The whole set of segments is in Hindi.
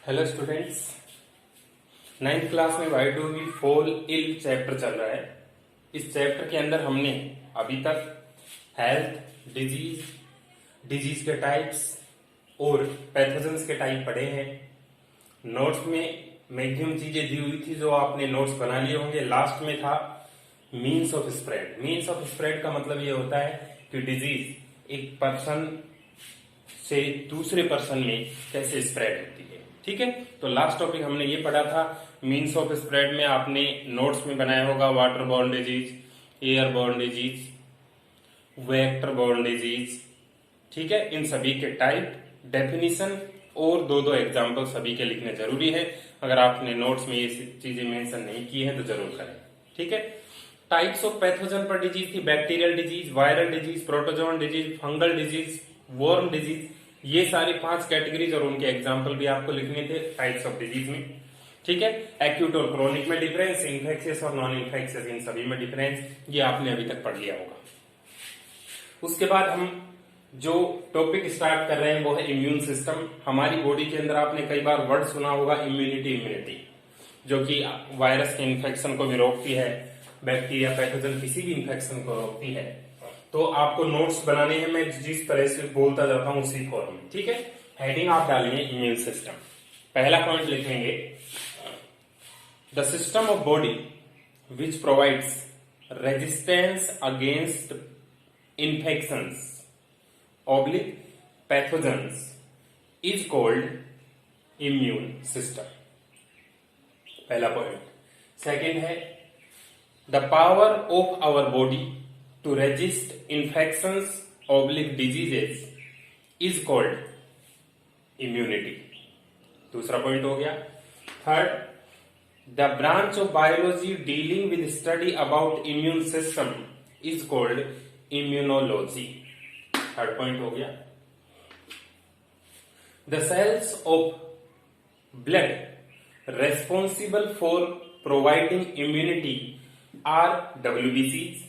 Hello students. नाइन्थ क्लास में why do we fall ill chapter चल रहा है। इस चैप्टर के अंदर हमने अभी तक हेल्थ, डिजीज के टाइप्स और पैथोजेंस के टाइप पढ़े हैं। नोट्स में मैक्सिमम चीजें दी हुई थी जो आपने नोट्स बना लिए होंगे। लास्ट में था means of spread. Means of spread का मतलब ये होता है कि डिजीज एक पर्सन से दूसरे पर्सन में कैसे स्प्रेड होती है। ठीक है, तो लास्ट टॉपिक हमने ये पढ़ा था मीन्स ऑफ स्प्रेड में। आपने नोट्स में बनाया होगा water borne disease, air borne disease, vector borne disease. ठीक है, इन सभी के टाइप, डेफिनेशन और दो एग्जाम्पल सभी के लिखने जरूरी है। अगर आपने नोट्स में ये चीजें मेंशन नहीं की है तो जरूर करें। ठीक है, टाइप्स ऑफ पैथोजन पर डिजीज थी bacterial disease, viral disease, protozoan disease, fungal disease, worm disease. ये सारी 5 कैटेगरीज और उनके एग्जाम्पल भी आपको लिखने थे टाइप्स ऑफ डिजीज में। ठीक है, एक्यूट और क्रोनिक में डिफरेंस, इन्फेक्शियस और नॉन इन्फेक्शियस इन सभी में डिफरेंस, ये आपने अभी तक पढ़ लिया होगा। उसके बाद हम जो टॉपिक स्टार्ट कर रहे हैं वो है इम्यून सिस्टम। हमारी बॉडी के अंदर आपने कई बार वर्ड सुना होगा इम्यूनिटी, जो कि वायरस के इन्फेक्शन को भी रोकती है, बैक्टीरिया पैथोजन किसी भी इन्फेक्शन को रोकती है। तो आपको नोट्स बनाने हैं, मैं जिस तरह से बोलता जाता हूं उसी फॉर्म में। ठीक है, हेडिंग आप डालेंगे इम्यून सिस्टम। पहला पॉइंट लिखेंगे the system of body which provides resistance against infections oblique pathogens is called immune system. पहला पॉइंट। सेकेंड है the power of our body to resist infections oblique diseases is called immunity। दूसरा पॉइंट हो गया। Third, the branch of biology dealing with study about immune system is called immunology। Third point हो गया। the cells of blood responsible for providing immunity are WBCs,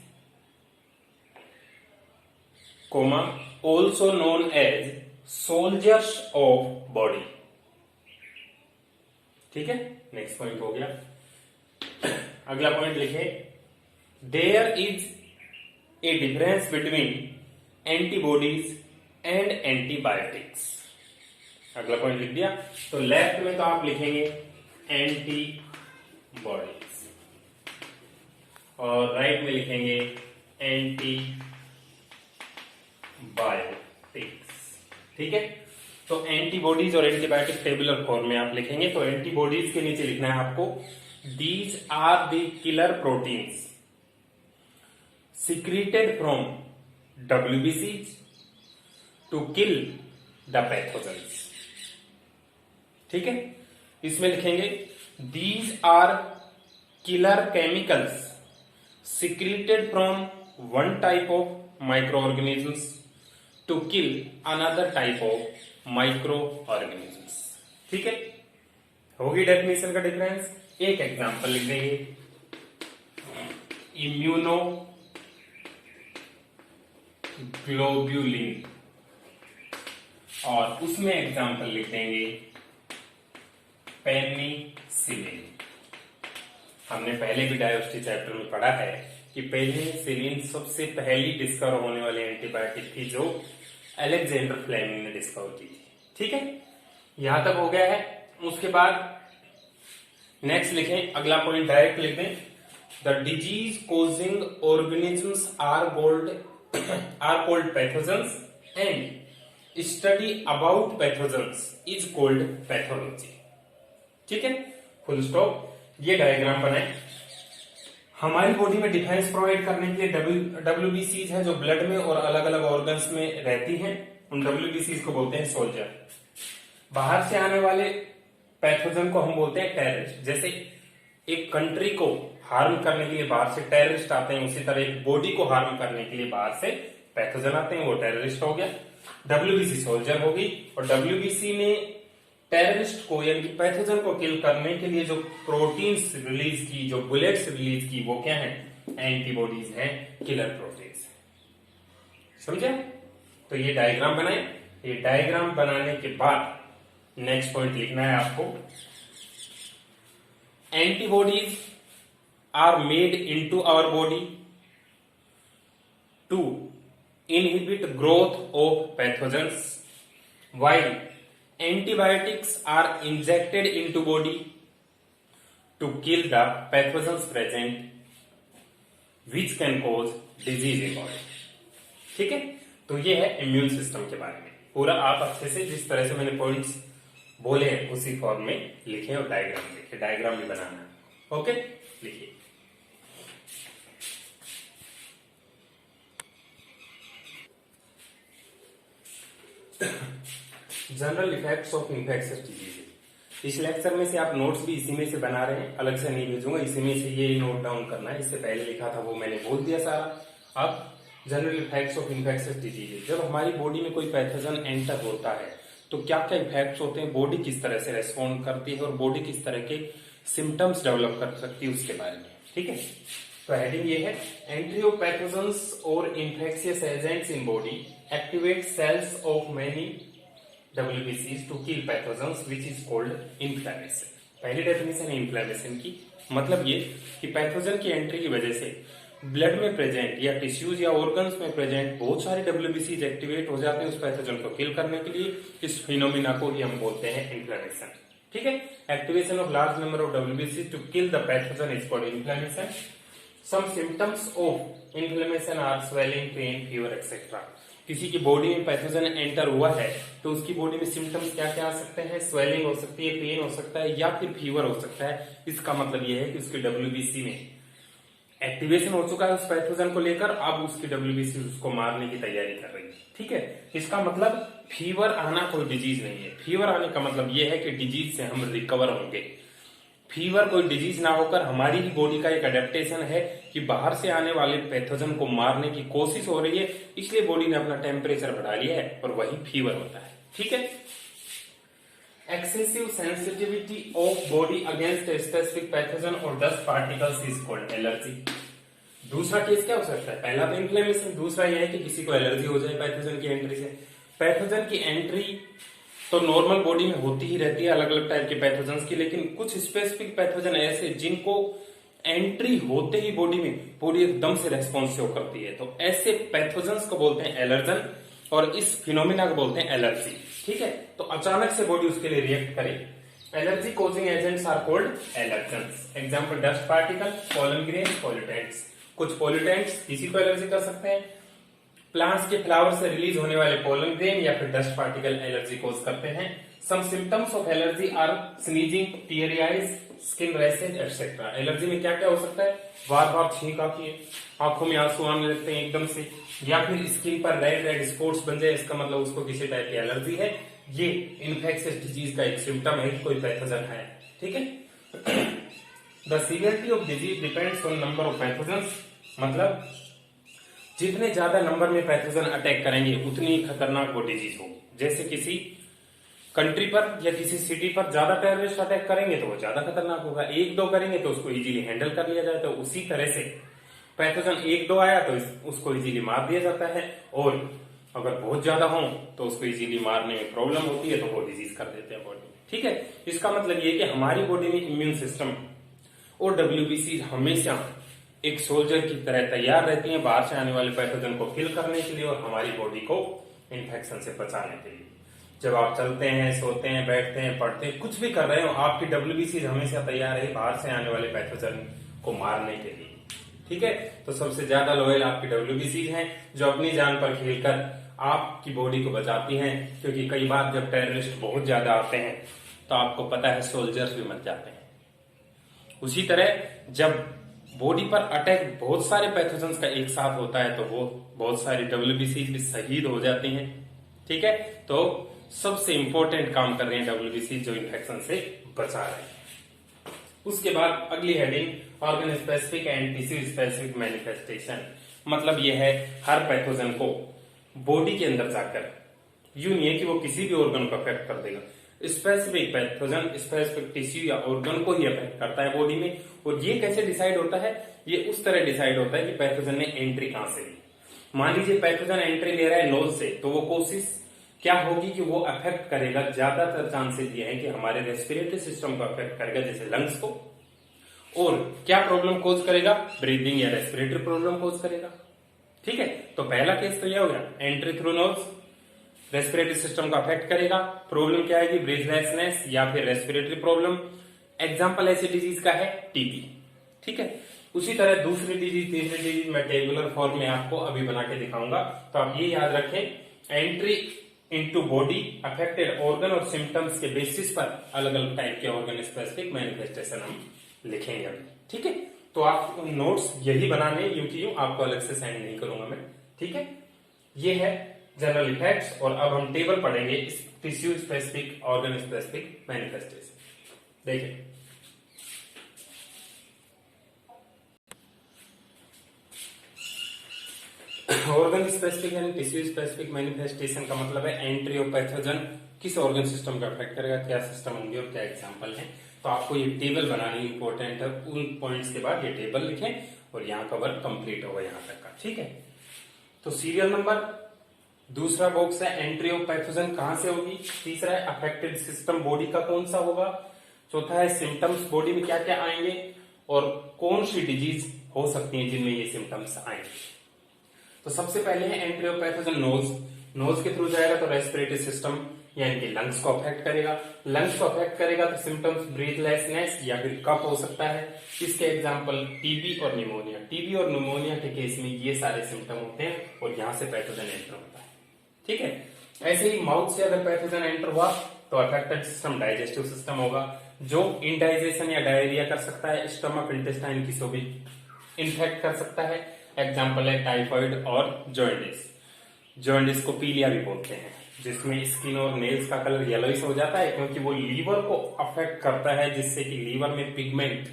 also known as soldiers of body। ठीक है, नेक्स्ट पॉइंट हो गया। अगला पॉइंट लिखे there is a difference between antibodies and antibiotics. अगला पॉइंट लिख दिया। तो लेफ्ट में तो आप लिखेंगे एंटीबॉडीज और राइट में लिखेंगे एंटी बायोटिक्स। ठीक है, तो एंटीबॉडीज और एंटीबायोटिक टेबुलर फॉर्म में आप लिखेंगे। तो एंटीबॉडीज के नीचे लिखना है आपको these are the killer proteins secreted from WBCs to kill the pathogens. ठीक है, इसमें लिखेंगे these are killer chemicals secreted from one type of microorganisms to kill another type of microorganisms। ठीक है, होगी डेफिनेशन का डिफरेंस। एक एग्जांपल लिख देंगे इम्यूनो ग्लोब्यूलिन और उसमें एग्जांपल लिख देंगे पेनिसिलिन। हमने पहले भी डायोस्टी चैप्टर में पढ़ा है कि पेनिसिलिन सबसे पहली डिस्कवर होने वाली एंटीबायोटिक थी जो अलेक्जेंडर फ्लेमिंग ने डिस्कवर की थी। ठीक है, यहां तक हो गया है। उसके बाद नेक्स्ट लिखें, अगला पॉइंट डायरेक्ट लिख दें the disease causing organisms are called pathogens and study about pathogens is called pathology. ठीक है, फुल स्टॉप। ये डायग्राम बनाए। हमारी बॉडी में डिफेंस प्रोवाइड करने के लिए WBCs है जो ब्लड में और अलग अलग ऑर्गन्स में रहती हैं। उन WBCs को बोलते हैं सोल्जर। बाहर से आने वाले पैथोजन को हम बोलते हैं टेररिस्ट। जैसे एक कंट्री को हार्म करने के लिए बाहर से टेररिस्ट आते हैं, उसी तरह एक बॉडी को हार्म करने के लिए बाहर से पैथोजन आते हैं, वो टेररिस्ट हो गया। WBC सोल्जर होगी। और WBC में टेररिस्ट को यानी कि पैथोजन को किल करने के लिए जो प्रोटीन्स रिलीज की, जो बुलेट्स रिलीज की, वो क्या है? एंटीबॉडीज हैं, किलर प्रोटीन्स। समझे? तो ये डायग्राम बनाए। ये डायग्राम बनाने के बाद नेक्स्ट पॉइंट लिखना है आपको, antibodies are made into our body to inhibit growth of pathogens while antibiotics are injected into body to kill the pathogens present which can cause disease in body। ठीक है, तो ये है इम्यून सिस्टम के बारे में। पूरा आप अच्छे से जिस तरह से मैंने पॉइंट्स बोले हैं उसी फॉर्म में लिखें और डायग्राम लिखें, डायग्राम भी बनाना है। ओके, लिखिए। General effects of infectious disease. इस लेक्चर में से आप नोट्स भी इसी में से बना रहे हैं, अलग से नहीं भेजूंगा, इसी में से ये नोट डाउन करना है। इससे पहले लिखा था वो मैंने बोल दिया सारा। अब general effects of infectious disease, जब हमारी बॉडी में कोई पैथोजन एंटर होता है तो क्या क्या इफेक्ट्स होते हैं, बॉडी किस तरह से रेस्पॉन्ड करती है और बॉडी किस तरह के सिम्टम्स डेवलप कर सकती है उसके बारे में। ठीक है, तो हेडिंग ये है, एंट्री ऑफ पैथोजेंस और infectious agents in body activate cells of many WBCs to kill pathogens which is called inflammation। पहली डेफिनेशन है इन्फ्लेमेशन की, मतलब ये कि पैथोजन की एंट्री की वजह से ब्लड में प्रेजेंट या टिश्यूज या ऑर्गन्स में प्रेजेंट बहुत सारे WBCs एक्टिवेट हो जाते हैं उस पैथोजन को किल करने के लिए। इस फिनोमिना को ही हम बोलते हैं इन्फ्लेमेशन। ठीक है, activation of large number of WBCs to kill the pathogen is called inflammation. Some symptoms of inflammation are swelling, pain, fever etcetera. किसी की बॉडी में पैथोजन एंटर हुआ है तो उसकी बॉडी में सिम्टम्स क्या क्या आ सकते हैं, स्वेलिंग हो सकती है, पेन हो सकता है या फिर फीवर हो सकता है। इसका मतलब यह है कि उसके WBC में एक्टिवेशन हो चुका है उस पैथोजन को लेकर, अब उसकी WBC उसको मारने की तैयारी कर रही है। ठीक है, इसका मतलब फीवर आना कोई डिजीज नहीं है। फीवर आने का मतलब यह है कि डिजीज से हम रिकवर होंगे। फीवर कोई डिजीज ना होकर हमारी ही बॉडी का एक अडेप्टेशन है कि बाहर से आने वाले पैथोजन को मारने की कोशिश हो रही है, इसलिए बॉडी ने अपना टेम्परेचर बढ़ा लिया है और वही फीवर होता है। ठीक है, excessive sensitivity of body against specific pathogen और dust particles is called allergy. दूसरा केस क्या हो सकता है, पहला तो इन्फ्लेमेशन, दूसरा यह है कि किसी को एलर्जी हो जाए पैथोजन की एंट्री से। पैथोजन की एंट्री तो नॉर्मल बॉडी में होती ही रहती है अलग अलग टाइप के पैथोजन की, लेकिन कुछ स्पेसिफिक पैथोजन ऐसे जिनको एंट्री होते ही बॉडी में बॉडी एकदम से रेस्पॉन्स शो करती है, तो ऐसे पैथोजन को बोलते हैं एलर्जन और इस फिनोमिना को बोलते हैं एलर्जी। ठीक है, तो अचानक से बॉडी उसके लिए रिएक्ट करे। Allergy causing agents are called allergens. Example dust particle, pollen grain, pollutants. कुछ पॉल्यूटेंट्स किसी को एलर्जी कर सकते हैं, प्लांट्स के फ्लावर से रिलीज होने वाले पोलन ग्रेन या फिर डस्ट पार्टिकल एलर्जी कोज करते हैं। Some symptoms of allergy are sneezing, teary eyes, skin rashes etcetera. Allergy में क्या क्या हो सकता है, बार बार छींक आती है, आंखों में आंसू आने लगते हैं एकदम से, या फिर स्किन पर रेड रेड स्पॉट्स बन जाए, इसका मतलब उसको किसी टाइप की एलर्जी है। ये इन्फेक्शियस डिजीज का एक सिम्टम है कि कोई पैथोजन है। ठीक है, the severity of disease depends on number of pathogen, मतलब जितने ज्यादा नंबर में पैथोजन अटैक करेंगे उतनी खतरनाक वो डिजीज होगी। जैसे किसी कंट्री पर या किसी सिटी पर ज्यादा टेररिस्ट अटैक करेंगे तो वो ज्यादा खतरनाक होगा, एक दो करेंगे तो उसको इजीली हैंडल कर लिया जाए। तो उसी तरह से पैथोजन एक दो आया तो उसको इजीली मार दिया जाता है, और अगर बहुत ज्यादा हो तो उसको इजीली मारने में प्रॉब्लम होती है तो वो डिजीज कर देते हैं बॉडी। ठीक है, इसका मतलब ये कि हमारी बॉडी में इम्यून सिस्टम और WBC हमेशा एक सोल्जर की तरह तैयार रहती हैं बाहर से आने वाले पैथोजन को किल करने के लिए और हमारी बॉडी को इन्फेक्शन से बचाने के लिए। जब आप चलते हैं, सोते हैं, बैठते हैं, पढ़ते हैं, कुछ भी कर रहे हो, आपकी WBC हमेशा तैयार है बाहर से आने वाले पैथोजन को मारने के लिए। ठीक है, तो सबसे ज्यादा लॉयल आपकी WBC हैं जो अपनी जान पर खेलकर आपकी बॉडी को बचाती हैं, क्योंकि कई बार जब टेररिस्ट बहुत ज्यादा आते हैं तो आपको पता है सोल्जर्स भी मर जाते हैं। उसी तरह जब बॉडी पर अटैक बहुत सारे पैथोजन का एक साथ होता है तो वो बहुत सारी WBC भी शहीद हो जाती हैं। ठीक है, तो सबसे इंपॉर्टेंट काम कर रहे हैं WBC जो इन्फेक्शन से बचा रहे हैं। उसके बाद अगली heading organ specific and tissue specific manifestation, मतलब यह है हर पैथोजन को बॉडी के अंदर जाकर, यूं नहीं है कि वो किसी भी ऑर्गन को अफेक्ट कर देगा, स्पेसिफिक पैथोजन स्पेसिफिक टिश्यू या ऑर्गन को ही अफेक्ट करता है बॉडी में। और ये कैसे डिसाइड होता है, ये उस तरह डिसाइड होता है कि पैथोजन ने एंट्री कहां से ली। मान लीजिए पैथोजन एंट्री ले रहा है नोज से, तो वो कोशिश क्या होगी कि वो अफेक्ट करेगा, ज्यादातर चांसेस ये है कि हमारे रेस्पिरेटरी सिस्टम को अफेक्ट करेगा, जैसे लंग्स को। और क्या प्रॉब्लम कोज करेगा? ब्रीदिंग या रेस्पिरेटरी प्रॉब्लम कोज करेगा। ठीक है, तो पहला केस तो यह हो गया, entry through nose, respiratory system को अफेक्ट करेगा। प्रॉब्लम क्या आएगी? ब्रीथलेसनेस या फिर रेस्पिरेटरी प्रॉब्लम। एग्जाम्पल ऐसी डिजीज का है टीबी। ठीक है, उसी तरह दूसरी डिजीज, तीसरी डिजीज मैं टेबुलर फॉर्म में आपको अभी बना के दिखाऊंगा। तो आप ये याद रखें, entry into body, affected organ और सिम्टम्स के बेसिस पर अलग अलग टाइप के ऑर्गन स्पेसिफिक मैनिफेस्टेशन हम लिखेंगे अभी। ठीक है, तो आप नोट्स यही बनाने, यूं की यूं, आपको अलग से साइन नहीं करूंगा मैं। ठीक है, ये है जनरल इफेक्ट्स। और अब हम टेबल पढ़ेंगे tissue specific, organ specific manifestation. देखिए, organ specific and tissue specific manifestation का मतलब है एंट्री ऑफ पैथोजन किस ऑर्गन सिस्टम को अफेक्ट करेगा, क्या सिस्टम होंगे और क्या एग्जांपल है। तो आपको ये टेबल बनानी इंपॉर्टेंट है। उन पॉइंट्स के बाद ये टेबल लिखें और यहाँ कवर कंप्लीट होगा यहाँ तक का। ठीक है, तो सीरियल नंबर, दूसरा बॉक्स है एंट्री ऑफ पैथोजन कहां से होगी, तीसरा है अफेक्टेड सिस्टम बॉडी का कौन सा होगा, चौथा है सिम्टम्स बॉडी में क्या क्या आएंगे और कौन सी डिजीज हो सकती है जिनमें ये सिम्टम्स आएंगे। तो सबसे पहले है entry of pathogen nose. Nose के थ्रू जाएगा तो रेस्पिरेटरी सिस्टम यानी कि लंग्स को अफेक्ट करेगा। लंग्स को अफेक्ट करेगा तो सिम्टम्स ब्रीथलेसनेस या फिर कफ हो सकता है। इसके एग्जांपल टीबी और निमोनिया। टीबी और निमोनिया के केस में ये सारे सिम्टम होते हैं और यहां से पैथोजन एंटर होता है। ठीक है, ऐसे ही माउथ से अगर पैथोजन एंटर हुआ तो अफेक्टेड सिस्टम डाइजेस्टिव सिस्टम होगा, जो इंडाइजेशन या डायरिया कर सकता है, स्टमक इंटेस्टाइन किसी भी इन्फेक्ट कर सकता है। एग्जाम्पल है टाइफाइड और जॉन्डिस। जॉन्डिस को पीलिया भी बोलते हैं, जिसमें स्किन और नेल्स का कलर येलोइश हो जाता है क्योंकि वो लीवर को अफेक्ट करता है, जिससे कि लीवर में पिगमेंट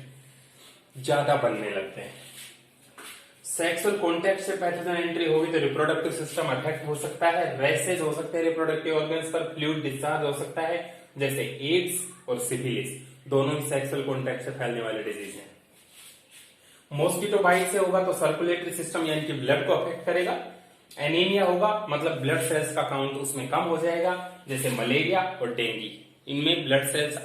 ज्यादा बनने लगते हैं। सेक्सुअल कॉन्टेक्ट से पैथोजन एंट्री होगी तो रिप्रोडक्टिव सिस्टम अफेक्ट हो सकता है, रैशेज हो सकते हैं रिप्रोडक्टिव ऑर्गन्स पर, फ्लूइड डिस्चार्ज हो सकता है, जैसे एड्स और सिफिलिस, दोनों ही सेक्सुअल कॉन्टेक्ट से फैलने वाले डिजीज हैं। मॉस्किटो बाइट से होगा तो सर्कुलेटरी सिस्टम यानी कि ब्लड को अफेक्ट करेगा। एनीमिया होगा मतलब ब्लड सेल्स का काउंट उसमें कम हो जाएगा, जैसे मलेरिया और डेंगू। इनमें ब्लड सेल्स,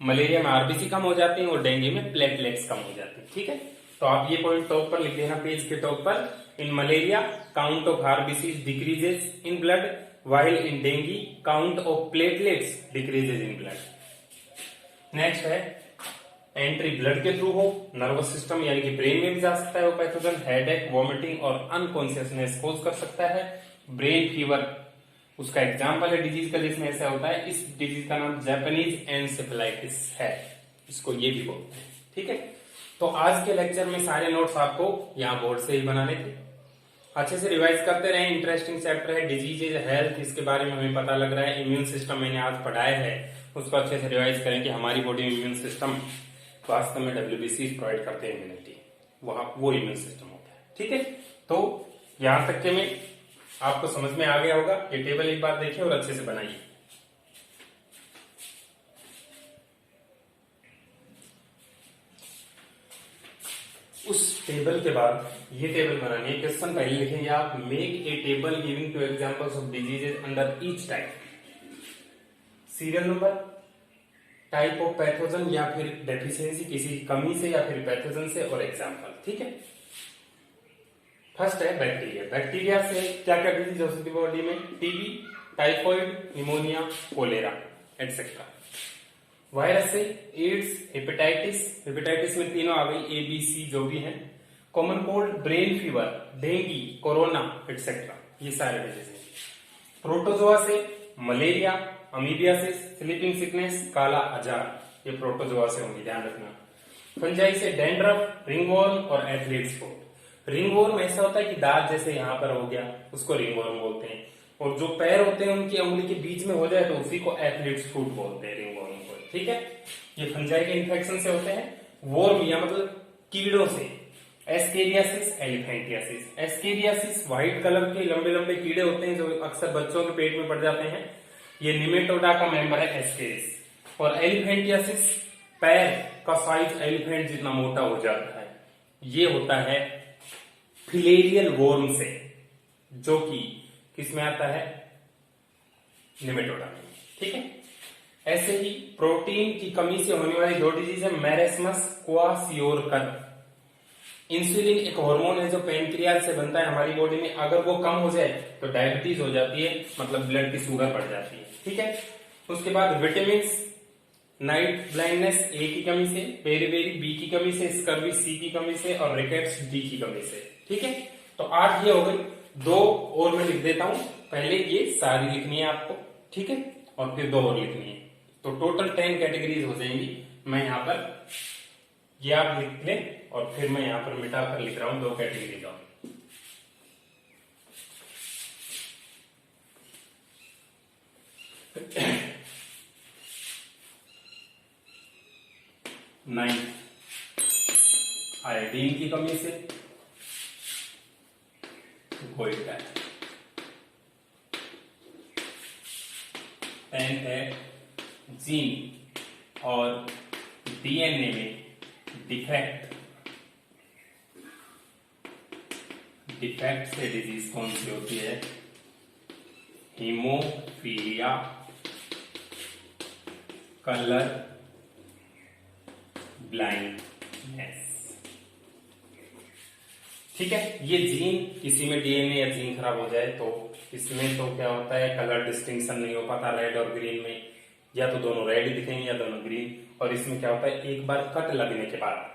मलेरिया में आरबीसी कम हो जाते हैं और डेंगू में प्लेटलेट्स कम हो जाते हैं। ठीक है, तो आप ये पॉइंट टॉप पर लिख देना पेज के टॉप पर। इन malaria count of RBC decreases in blood, while in dengue count of platelets decreases in blood. Next है एंट्री ब्लड के थ्रू हो, नर्वस सिस्टम यानी कि ब्रेन में भी जा सकता है वो पैथोजन। हेडेक, वॉमिटिंग और अनकॉन्शियसनेस कोज कर सकता है। ब्रेन फीवर उसका एग्जाम्पल है डिजीज का जिसमें ऐसा होता है। इस डिजीज का नाम जापानीज एनसेफेलाइटिस है, इसको ये भी बोलते हैं। ठीक है, तो आज के लेक्चर में सारे नोट्स आपको यहाँ बोर्ड से ही बनाने थे, अच्छे से रिवाइज करते रहे। इंटरेस्टिंग चैप्टर है, डिजीजेज, हेल्थ, इसके बारे में हमें पता लग रहा है। इम्यून सिस्टम मैंने आज पढ़ाया है, उसको अच्छे से रिवाइज करें कि हमारी बॉडी में इम्यून सिस्टम वास्तव में WBC प्रोवाइड करते हैं इम्यूनिटी, वहां वो इम्यून सिस्टम होता है। ठीक है, तो यहां तक के में आपको समझ में आ गया होगा। ये टेबल एक बार देखिए और अच्छे से बनाइए। उस टेबल के बाद ये टेबल बनानी है। क्वेश्चन पहले लिखेंगे आप, make a table giving to examples of diseases under each type. Serial number, type of pathogen या फिर डेफिशिएंसी, किसी कमी से या फिर पैथोजन से, और एग्जांपल। ठीक है, फर्स्ट है बैक्टीरिया। बैक्टीरिया से क्या क्या डिजीज हो सकती है बॉडी में? TB, typhoid, pneumonia, cholera etcetera. Virus से एड्स, हेपेटाइटिस, हेपेटाइटिस में तीनों आ गई, ABC जो भी है। Common cold, brain fever, dengue, corona etcetera, ये सारे डिजीज है। प्रोटोजोआ से मलेरिया, अमीबियासिस, स्लीपिंग सिकनेस, काला अजार, ये प्रोटोजोआ से होंगे, ध्यान रखना। फंजाई से डैंड्रफ, रिंगवर्म और एथलीट्स फुट। रिंगवर्म ऐसा होता है कि दांत जैसे यहाँ पर हो गया, उसको रिंगवर्म बोलते हैं, और जो पैर होते हैं उनकी उंगली के बीच में हो जाए तो उसी को एथलीट्स फुट बोलते हैं, रिंगवर्म को। ठीक है, ये फंजाई के इन्फेक्शन से होते हैं। वॉर्म या मतलब कीड़ों से, ascariasis, elephantiasis. Ascariasis white colour के लंबे लंबे कीड़े होते हैं जो अक्सर बच्चों के पेट में पड़ जाते हैं, ये निमेटोडा का मेंबर है एस्केरिस। और एलिफेंटियासिस, पैर का साइज एलिफेंट जितना मोटा हो जाता है, ये होता है फिलेरियल वॉर्म से, जो कि किसमें आता है? निमेटोडा में, ठीक है। ऐसे ही प्रोटीन की कमी से होने वाली 2 डिजीज है मैरेस्मस क्वासियोरकर। इंसुलिन एक हार्मोन है जो पेनक्रियाज से बनता है हमारी बॉडी में, अगर वो कम हो जाए तो डायबिटीज हो जाती है, मतलब ब्लड की शुगर बढ़ जाती है, ठीक है। उसके बाद विटामिन, नाइट ब्लाइंडनेस ए की कमी से, पेरीबेरी बी की कमी से, स्कर्वी सी की कमी से और रिकेट्स डी की कमी से, ठीक है। तो 8 ये हो गई, 2 और मैं लिख देता हूं, पहले ये सारी लिखनी है आपको, ठीक है, और फिर 2 और लिखनी है, तो टोटल 10 कैटेगरीज हो जाएंगी। मैं यहां पर ये आप लिख लें और फिर मैं यहां पर मिटा कर लिख रहा हूं 2 कैटेगरी का। नाइन्थ, आयोडीन की कमी से गोइटा। 10th है जीन और डीएनए में डिफेक्ट से डिजीज कौन सी होती है? हीमोफीलिया, कलर ब्लाइंडनेस, ठीक है। ये जीन, किसी में डीएनए या जीन खराब हो जाए तो इसमें तो क्या होता है, कलर डिस्टिंक्शन नहीं हो पाता रेड और ग्रीन में, या तो दोनों रेड दिखेंगे या दोनों ग्रीन। और इसमें क्या होता है, एक बार कट लगने के बाद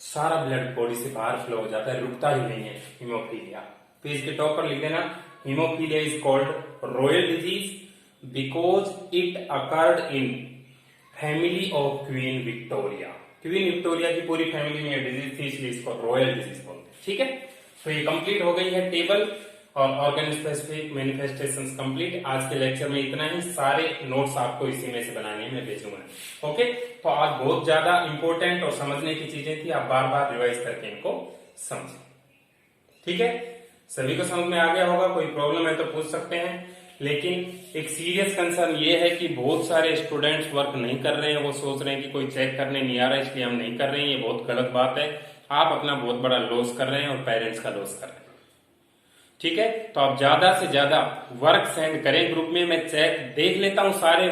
सारा ब्लड बॉडी से बाहर फ्लो हो जाता है, रुकता ही नहीं है, हीमोफीलिया। तो इसके टॉप पर लिख देना, haemophilia is called royal disease because it occurred in family of queen Victoria. Queen Victoria की पूरी फैमिली में यह डिजीज थी, इसलिए इसको रॉयल डिजीज बोलते हैं, ठीक है। तो ये कंप्लीट हो गई है टेबल और ऑर्गन स्पेसिफिक मैनिफेस्टेशंस कंप्लीट। आज के लेक्चर में इतना ही, सारे नोट्स आपको इसी में से बनाने में भेजूंगा, ओके। तो आज बहुत ज्यादा इंपॉर्टेंट और समझने की चीजें थी, आप बार बार रिवाइज करके इनको समझें, ठीक है। सभी को समझ में आ गया होगा, कोई प्रॉब्लम है तो पूछ सकते हैं। लेकिन एक सीरियस कंसर्न ये है कि बहुत सारे स्टूडेंट्स वर्क नहीं कर रहे हैं, वो सोच रहे हैं कि कोई चेक करने नहीं आ रहा है इसलिए हम नहीं कर रहे हैं। ये बहुत गलत बात है, आप अपना बहुत बड़ा लॉस कर रहे हैं और पेरेंट्स का लॉस कर रहे हैं, ठीक है। तो आप ज्यादा से ज्यादा वर्क सेंड करें ग्रुप में, मैं चेक देख लेता हूं, सारे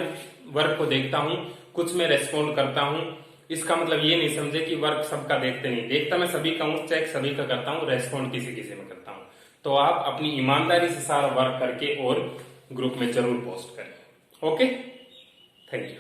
वर्क को देखता हूं, कुछ में रेस्पॉन्ड करता हूं। इसका मतलब ये नहीं समझे कि वर्क सबका देखते नहीं, देखता मैं सभी का हूं, चेक सभी का करता हूं, रेस्पॉन्ड किसी किसी में करता हूं। तो आप अपनी ईमानदारी से सारा वर्क करके और ग्रुप में जरूर पोस्ट करें, ओके। Thank you.